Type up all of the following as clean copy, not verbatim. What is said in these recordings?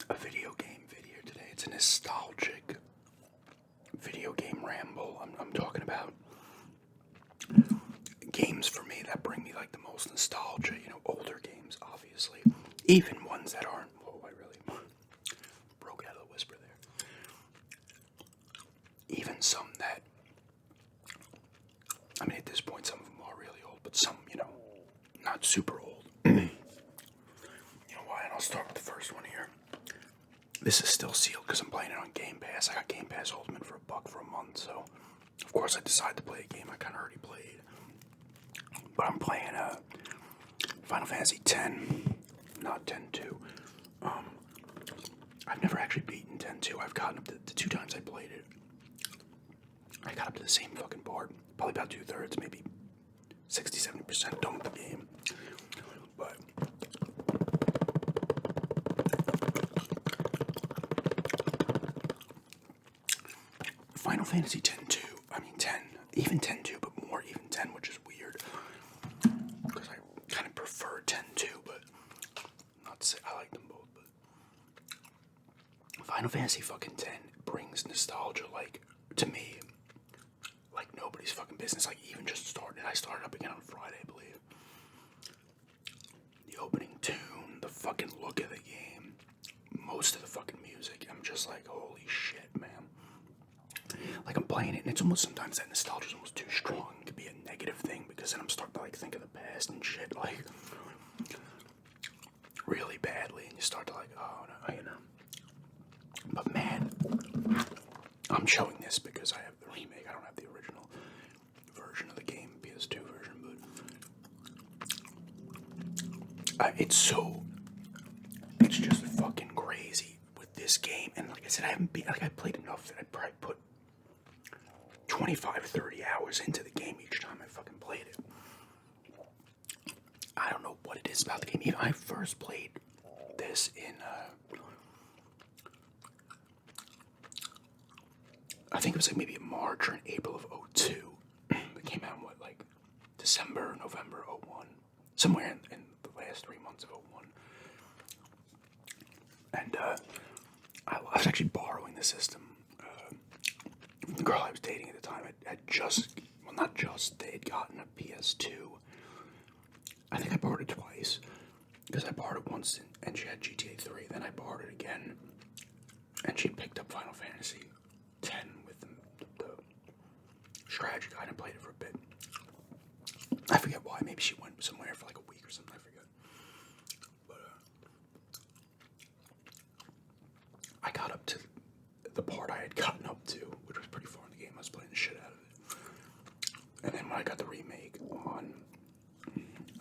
a video game video today. It's a nostalgic video game ramble. I'm talking about games for me that bring me like the most nostalgia, older games, obviously. Even ones that aren't. Whoa, I really broke out of the whisper there. Even some that, I mean, at this point, some of them are really old, but some, not super old. Why? And I'll start with the first one here. This is still sealed because I'm playing it on Game Pass. I got Game Pass Ultimate for $1 for a month, so of course I decided to play a game I kind of already played. But I'm playing Final Fantasy X, not 10-2. I've never actually beaten 10-2. I've gotten up to the 2 times I played it. I got up to the same fucking part. Probably about 2/3, maybe 60-70% done with the game. But Final Fantasy X-2, I mean 10, even 10-2, but more even 10, which is weird. Because I kind of prefer 10-2, but not to say I like them both, but Final Fantasy fucking 10 brings nostalgia, like, to me, like nobody's fucking business. Like, even just started, I started up again on Friday, I believe. The opening tune, the fucking look of the game, most of the fucking music, I'm just like, holy shit, man. Like, I'm playing it, and it's almost sometimes that nostalgia is almost too strong. It could be a negative thing, because then I'm starting to, like, think of the past and shit, like, really badly, and you start to, like, oh, no, But, man, I'm showing this because I have the remake. I don't have the original version of the game, PS2 version, but it's just fucking crazy with this game. And like I said, I played enough that I probably put 25 or 30 hours into the game each time I fucking played it. I don't know what it is about the game. Even I first played this in, I think it was like maybe in March or in April of 02. It came out in what, like December or November 01. Somewhere in the last 3 months of 01. And I was actually borrowing the system. The girl I was dating at the time had they had gotten a PS2. I think I borrowed it twice. Because I borrowed it once and she had GTA 3. Then I borrowed it again. And she picked up Final Fantasy X with the strategy guide and played it for a bit. I forget why. Maybe she went somewhere for like a week or something. I forget. But I got up to the part I had gotten up to, which was pretty far in the game. I was playing the shit out of it. And then when I got the remake on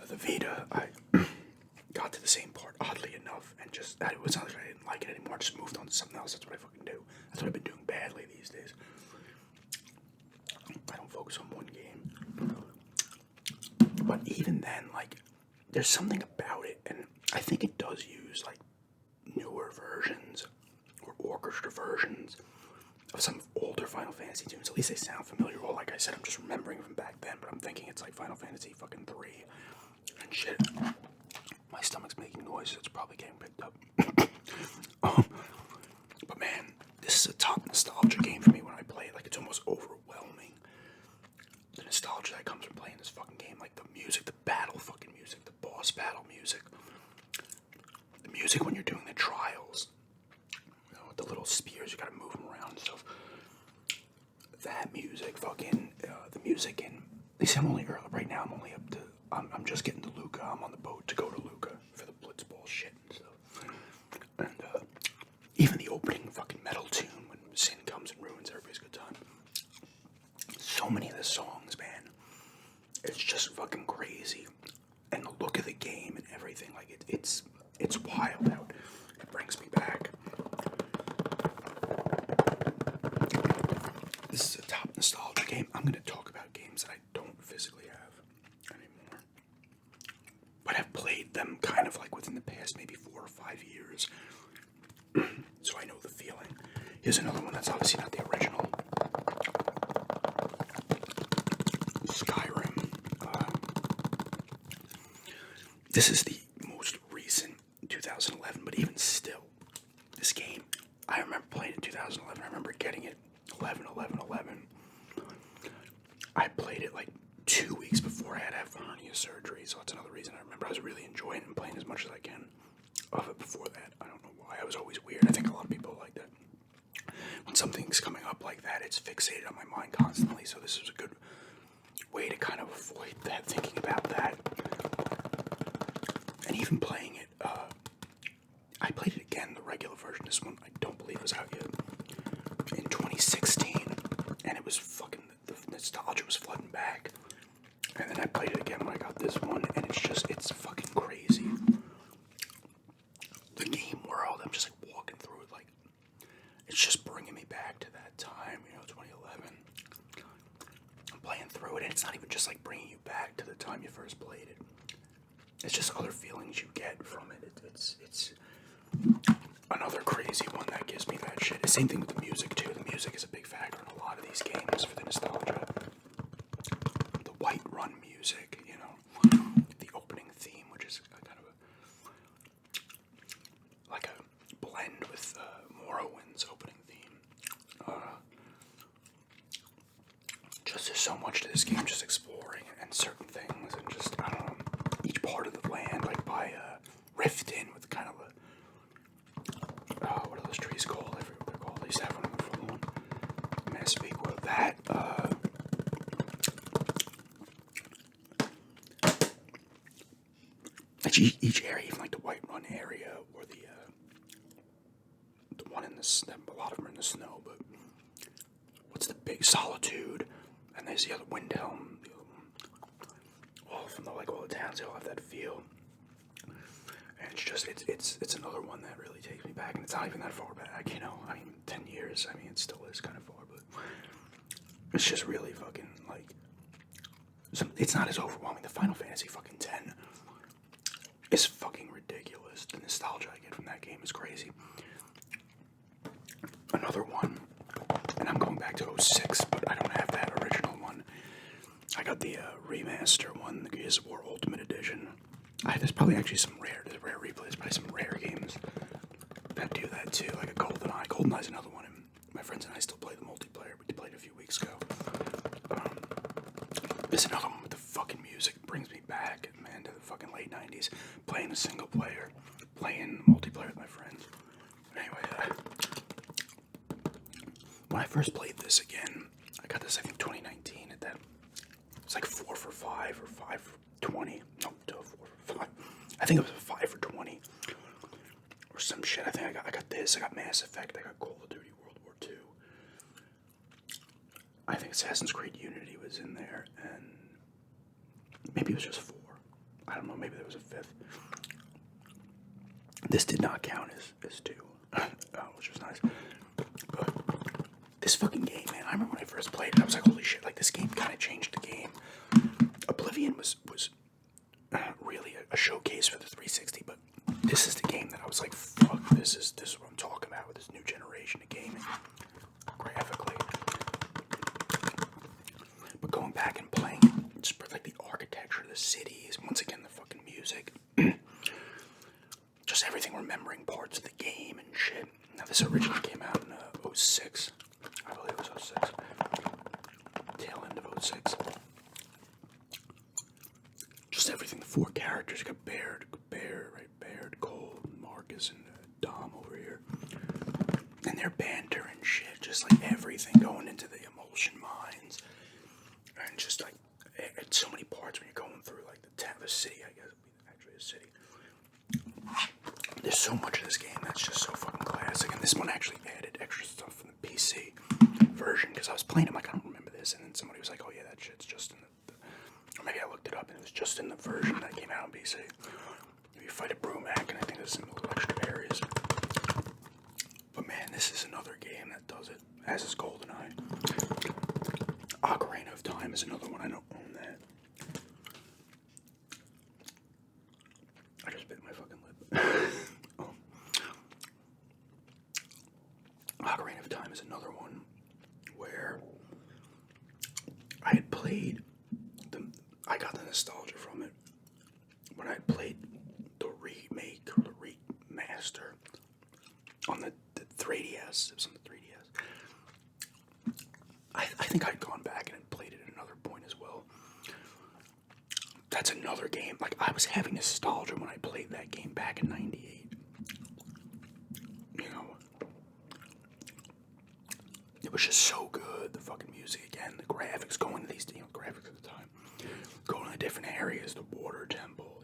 the Vita, I got to the same part, oddly enough, and just, it was not like I didn't like it anymore. I just moved on to something else. That's what I fucking do. That's what I've been doing badly these days. I don't focus on one game. But even then, like, there's something about it, and I think it does use, like, newer versions or orchestra versions of some older Final Fantasy tunes. At least they sound familiar. Well, like I said, I'm just remembering from back then, but I'm thinking it's like Final Fantasy fucking 3 and shit. My stomach's making noises. It's probably getting picked up. But man, this is a top nostalgia game for me when I play it. Like, it's almost overwhelming. The nostalgia that comes from playing this fucking game. Like, the music, the battle fucking music, the boss battle music. The music when you're doing the trials. With the little spears, you gotta move them around and stuff. That music, fucking, the music in, they say I'm only early, right now I'm only up to, I'm just getting to Luca. I'm on the boat to go to Luca for the Blitzball shit and stuff. And, even the opening fucking metal tune when Sin comes and ruins everybody's good time. So many of the songs, man. It's just fucking crazy. And the look of the game and everything, like, it's wild out. It brings me back. This is a top nostalgia game. I'm going to talk about games that I don't physically have anymore. But I've played them kind of like within the past maybe 4 or 5 years. So I know the feeling. Here's another one that's obviously not the original. Skyrim. This is the most recent 2011, but even still, This game, I remember playing it in 2011. I remember getting it 11, 11, 11. I played it like 2 weeks before I had to have hernia surgery, so that's another reason I remember I was really enjoying it and playing as much as I can of it before that. I don't know why. I was always weird. I think a lot of people like that. When something's coming up like that, it's fixated on my mind constantly, so this is a good way to kind of avoid that, thinking about that. And even playing it, I played it again, the regular version. This one, I don't believe was out yet. In 2016, and it was fucking, the nostalgia was flooding back. And then I played it again when I got this one, and it's fucking crazy. The game world, I'm just like walking through it, like, it's just bringing me back to that time, 2011. I'm playing through it, and it's not even just like bringing you back to the time you first played it. It's just other feelings you get from it. It's another crazy one that gives me that shit. The same thing with the music too. The music is a big factor in a lot of these games for the nostalgia. The Whiterun music, the opening theme, which is kind of like a blend with Morrowind's opening theme. Just there's so much to this game, just exploring and certain things, and just, I don't know, each part of the land, like by Riften, with kind of what are those trees called? I forget what they're called. I used to have one on the phone. Massapequa, that, each area, even like the Whiterun area, or the one in the, a lot of them are in the snow, but what's the big Solitude, and there's the other Windhelm, all from all the towns, they all have that feel. And it's just, it's another one that really takes me back, and it's not even that far back, 10 years, it still is kind of far, but it's just really fucking, like, it's not as overwhelming. The Final Fantasy fucking 10 is fucking ridiculous. The nostalgia I get from that game is crazy. Another one, and I'm going back to 06, but I don't have that original one. I got the remaster one, the Gears of War Ultimate Edition. There's probably actually some rare replays, probably some rare games that do that too, like a GoldenEye. GoldenEye's another one, and my friends and I still play the multiplayer. We played it a few weeks ago. There's another one with the fucking music. It brings me back, man, to the fucking late 90s. Playing a single player, playing multiplayer with my friends. Anyway, when I first played this again, I got this, I think, 2019 at that. It's like 4 for 5 or 5 for 20. No, 4 for 5. I think it was a 5 for 20 or some shit. I think I got this. I got Mass Effect. I got Call of Duty World War II. I think Assassin's Creed Unity was in there, and maybe it was just 4. I don't know. Maybe there was a 5th. This did not count as 2, which was nice. But this fucking game, man. I remember when I first played it, I was like, holy shit! Like, this game kind of changed the game. Oblivion was really a showcase for the 360, but this is the game that I was like, fuck, this is what I'm talking about with this new generation of gaming, graphically. But going back and playing it, just like the architecture of the cities, once again the fucking music, just everything, remembering parts of the game and shit. Now this originally came out in 06, I believe it was 06, tail end of 06. Just everything, the 4 characters, you got Baird, Cole, Marcus, and Dom over here. And their banter and shit, just like everything going into the emulsion mines. And just like, at so many parts when you're going through like the city, I guess, actually a city. There's so much of this game that's just so fucking classic. And this one actually added extra stuff from the PC version, because I was playing it, like, I don't remember this. And then somebody was like, oh yeah, that shit's just in the or maybe I looked it up and it was just in the version that came out on PC. You fight a Brumac, and I think there's some little extra areas. But man, this is another game that does it, as is GoldenEye. Ocarina of Time is another one. I don't own that. I just bit my fucking lip. Ocarina of Time is another one where I had played I got the nostalgia from it when I played the remake or the remaster on the 3DS. It was on the 3DS. I think I'd gone back and had played it at another point as well. That's another game. Like, I was having nostalgia when I played that game back in '98. You know, it was just so good. The fucking music again, the graphics, going to these, graphics at the time, going to the different areas, the water temple,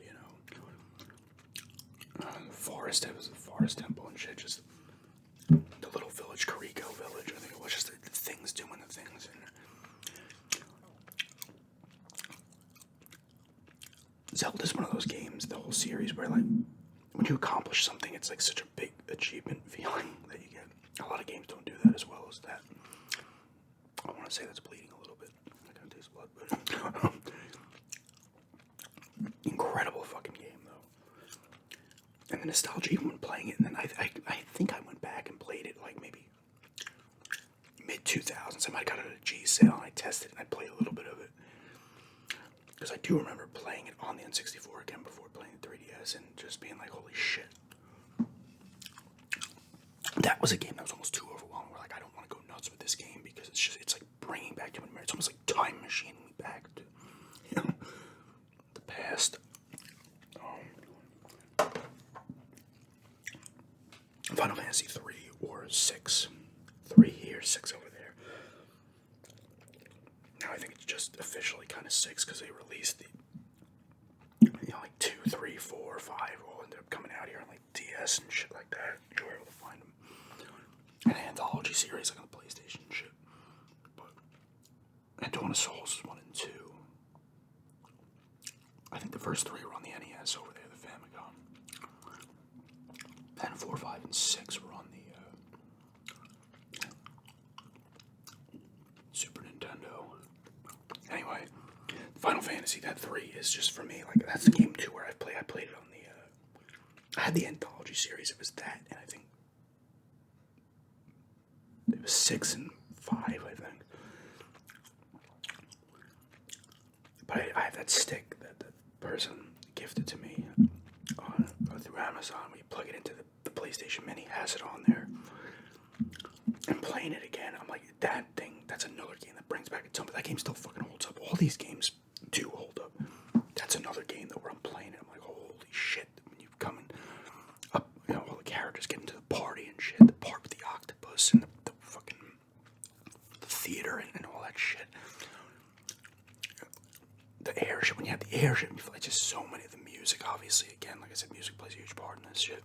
the forest. It was a forest temple and shit. Just the little village, Kariko village. I think it was just the things doing the things. And Zelda's one of those games, the whole series, where like when you accomplish something, it's like such a big achievement feeling that you get. A lot of games don't do that as well as that. I want to say that's bleeding a little bit. I can't taste blood, but incredible fucking game though. And the nostalgia even when playing it, and then I think I went back and played it like maybe mid-2000s. I might have got it at a G sale and I tested it and I played a little bit of it. Because I do remember playing it on the N64 again before playing the 3DS and just being like, holy shit. That was a game that was almost too overwhelming. Where like, I don't want to go nuts with this game because it's like bringing back to memory. It's almost like time machining me back to, the past. Final Fantasy 3 or 6. 3 here, 6 over there. Now I think it's just officially kind of 6 because they released the, like 2, 3, 4, 5 all ended up coming out here on like DS and shit like that. You were able to find them. An anthology series like on the PlayStation and shit. But, and Dawn of Souls is 1 and 2. I think the first 3 were on the NES over there, the Famicom. And 4, 5, and 6 were on the Super Nintendo. Anyway, Final Fantasy, that 3 is just for me, like, that's the game too where I played it on the, I had the anthology series, it was that, and I think it was 6 and 5, I think. But I have that stick that the person gifted to me through Amazon. When you plug it into the PlayStation Mini, has it on there. And playing it again, I'm like, that thing, that's another game that brings back a ton, but that game still fucking holds up. All these games do hold up. That's another game that where I'm playing it, I'm like, holy shit, when you coming up, all the characters get into the party and shit, the part with the octopus and the fucking the theater and all that shit. The airship, when you have the airship, it's just so many of the music, obviously, again, like I said, music plays a huge part in this shit.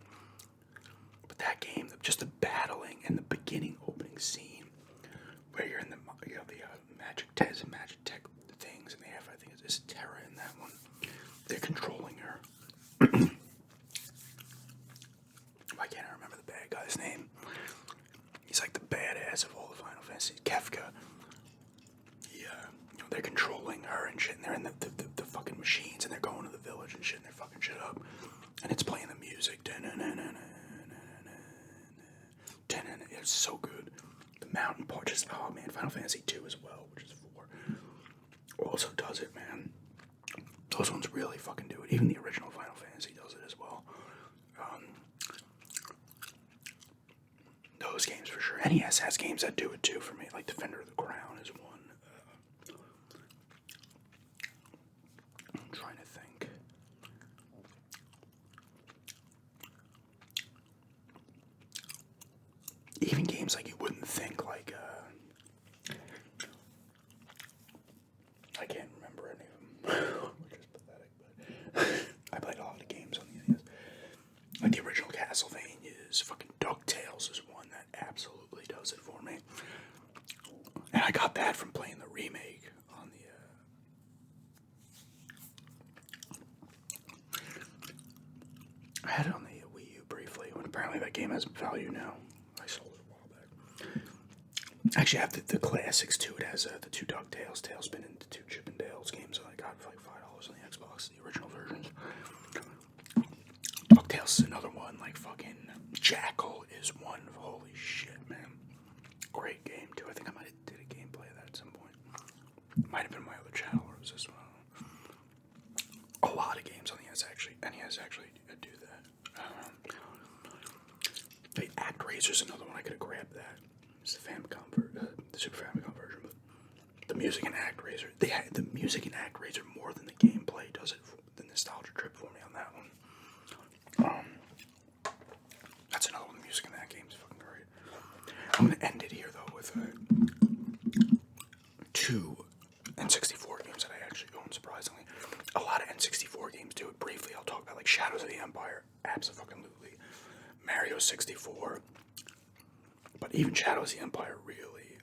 But that game, just the battling and the beginning opening scene, where you're in the, magic tech things, and they have, I think it's Terra in that one. They're controlling her. Why can't I remember the bad guy's name? He's like the badass of all the Final Fantasy. Kefka. Yeah, they're controlling her and shit, and they're in the fucking machines, and they're going to the village and shit, and they're fucking shit up. And it's playing the music. It's so good. The mountain part, just, oh man, Final Fantasy 2 as well, which is 4. Also does it, man. Those ones really fucking do it. Even the original Final Fantasy does it as well. Those games for sure. NES has games that do it too for me, like Defender of the Crown is one. I'm trying to think. Even games like you wouldn't think, like, I can't remember any of them, which is pathetic, but I played a lot of games on the NES. Like the original Castlevanias, fucking DuckTales is one that absolutely does it for me. And I got that from playing the remake on the, I had it on the Wii U briefly, when apparently that game has value now. I sold it a while back. Actually, I have the classics too. It has the 2 DuckTales, Tailspin, and the 2 Chip and Dale's games that I got for like $5 on the Xbox, the original versions. DuckTales is another one, like fucking Jackal is one. Holy shit, man. Great game too. I think I might have did a gameplay of that at some point. Might have been my other channel, or was this one? A lot of games on the NES actually do that. They ActRaiser's another one I could have grabbed that. It's the the Super Famicom version, but the music in ActRaiser, the music in ActRaiser more than the gameplay does it. The nostalgia trip for me on that one. That's another one. The music in that game is fucking great. I'm gonna end it here though with two N64 games that I actually own. Surprisingly, a lot of N64 games do it briefly. I'll talk about like Shadows of the Empire, absolutely. Mario 64, but even Shadows of the Empire really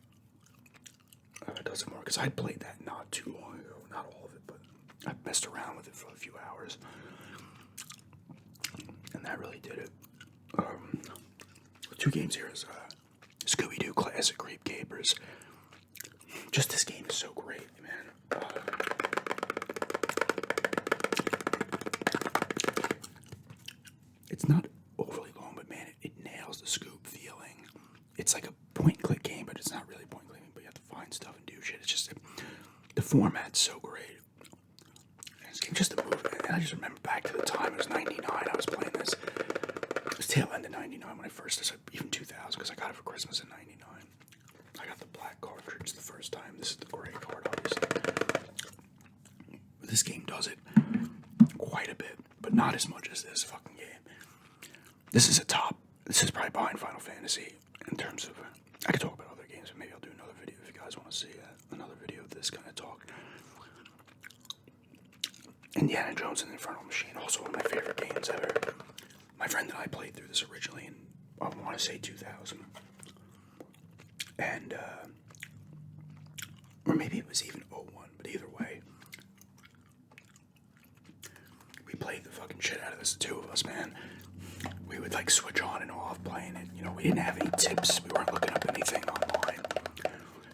does it more because I played that not too long ago. Not all of it, but I messed around with it for a few hours, and that really did it. Two games here is Scooby Doo Classic Creep Capers. Just this game is so great, man. It's not overly long, but man, it nails the Scoob feeling. It's like a point-and-click game, but it's not really point-and-click, but you have to find stuff and do shit. It's just, the format's so great. And this game just a move, and I just remember back to the time, it was 99, I was playing this. It was tail end of 99 when I first, even 2000, because I got it for Christmas in 99. I got the black cartridge the first time. This is the gray card, obviously. But this game does it quite a bit, but not as much as this fucking game. This is this is probably behind Final Fantasy in terms of, I could talk about other games, but maybe I'll do another video if you guys want to see another video of this kind of talk. Indiana Jones and the Infernal Machine, also one of my favorite games ever. My friend and I played through this originally in, I want to say 2000. And, or maybe it was even 01, but either way, we played the fucking shit out of this, the two of us, man. We would like switch on and off playing it, you know, we didn't have any tips, we weren't looking up anything online,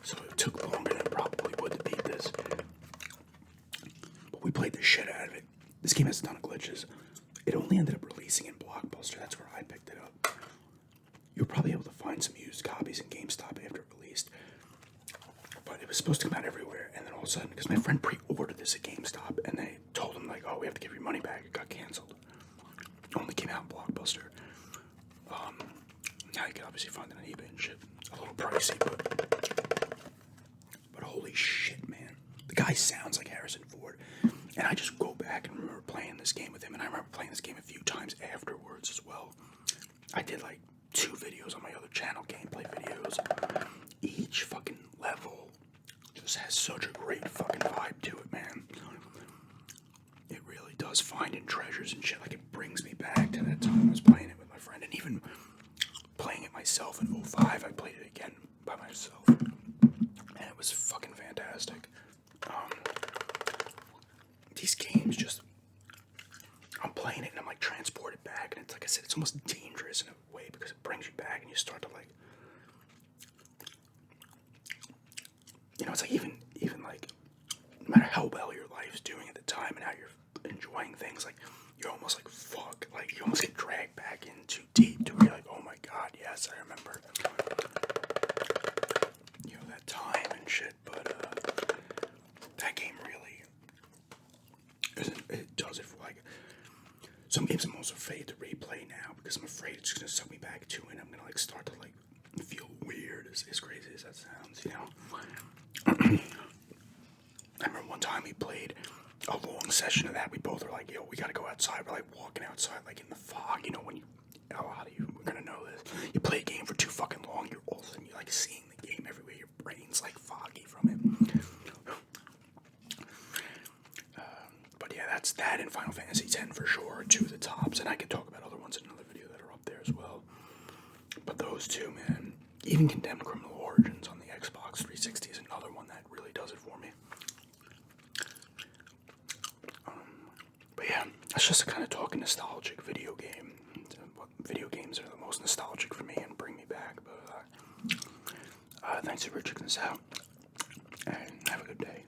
so it took longer than it probably would to beat this, but we played the shit out of it. This game has a ton of glitches. It only ended up releasing in Blockbuster, that's where I picked it up. You'll probably be able to find some used copies in GameStop after it released, but it was supposed to come out everywhere, and then all of a sudden, because my friend pre-ordered this at GameStop, and they told him like, oh, we have to give your money back, it got canceled. It only came out in Blockbuster. Now you can obviously find it on eBay and shit. A little pricey, but holy shit, man. The guy sounds like Harrison Ford. And I just go back and remember playing this game with him, and I remember playing this game a few times afterwards as well. I did like 2 videos on my other channel, gameplay videos. Each fucking level just has such a great fucking vibe to it, man. It really does, finding treasures and shit. Like, it brings me back to that time I was playing it with my friend, and even playing it myself in 05, I played it again by myself, and it was fucking fantastic. These games just, I'm playing it and I'm like transported back, and it's like I said, it's almost dangerous in a way because it brings you back and you start to like, you know, it's like even like, no matter how well your life's doing at the time and how you're enjoying things, like, you're almost like, fuck, like, you almost get dragged back in too deep to where you're like, oh my god, yes, I remember, you know, that time and shit, but, that game really, it does it for, like, some games I'm also afraid to replay now, because I'm afraid it's gonna suck me back to it, and I'm gonna, like, start to, like, feel weird, as crazy as that sounds, you know? I remember one time we played a long session of that. We both were like, yo, we gotta go outside. We're like walking outside, like in the fog, you know, when you, a lot of you are gonna know this. You play a game for too fucking long, you're all of a sudden, you're like seeing the game everywhere. Your brain's like foggy from it. But yeah, that's that in Final Fantasy X for sure, 2 of the tops. And I could talk about other ones in another video that are up there as well. But those two, man, even Condemned Criminal Origins on the Xbox 360 is another one that really does it for me. But yeah, that's just a kind of talking nostalgic video game. Video games are the most nostalgic for me and bring me back. But thanks for checking this out, and have a good day.